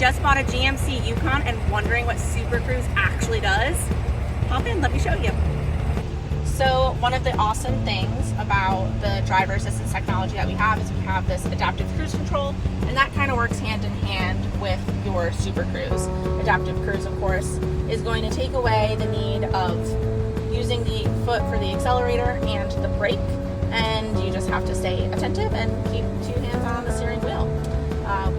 just bought a GMC Yukon and wondering what Super Cruise actually does? Hop in, let me show you. So one of the awesome things about the driver assistance technology that we have is we have this adaptive cruise control, and that kind of works hand in hand with your Super Cruise. Adaptive cruise, of course, is going to take away the need of using the foot for the accelerator and the brake, and you just have to stay attentive and keep 2 hands on the steering wheel.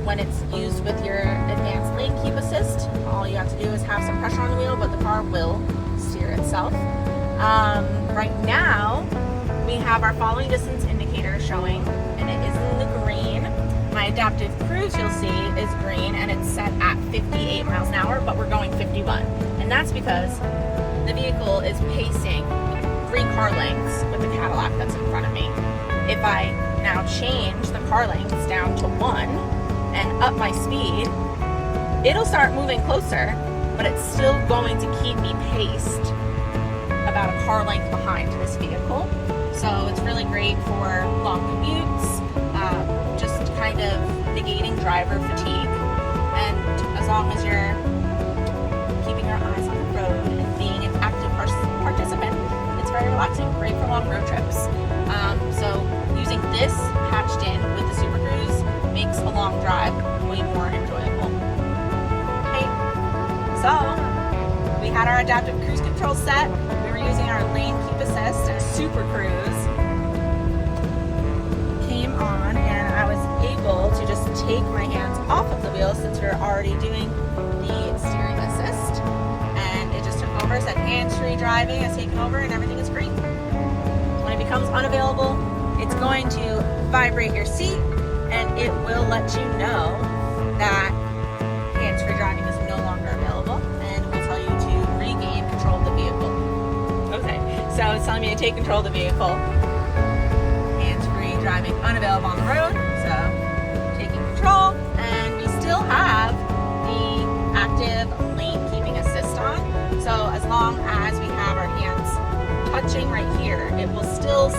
When it's used with your advanced lane keep assist, all you have to do is have some pressure on the wheel, but the car will steer itself. Right now, we have our following distance indicator showing, and it is in the green. My adaptive cruise, you'll see, is green, and it's set at 58 miles an hour, but we're going 51. And that's because the vehicle is pacing 3 car lengths with the Cadillac that's in front of me. If I now change the car lengths down to 1 and up my speed, it'll start moving closer, but it's still going to keep me paced about a car length behind this vehicle. So it's really great for long commutes, just kind of negating driver fatigue. And as long as you're keeping your eyes on the road and being an active participant, it's very relaxing, great for long road trips. So using this hatched in with the Super Cruise makes a long drive way more enjoyable. Okay, so we had our adaptive cruise control set. We were using our lane keep assist, and Super Cruise came on, and I was able to just take my hands off of the wheel since we were already doing the steering assist, and it just took over. Said hands-free driving has taken over, and everything is great. When it becomes unavailable, it's going to vibrate your seat, and it will let you know that hands-free driving is no longer available, and will tell you to regain control of the vehicle. Okay, so it's telling me to take control of the vehicle. Hands-free driving unavailable on the road, so taking control, and we still have the active lane keeping assist on. So as long as we have our hands touching right here, it will still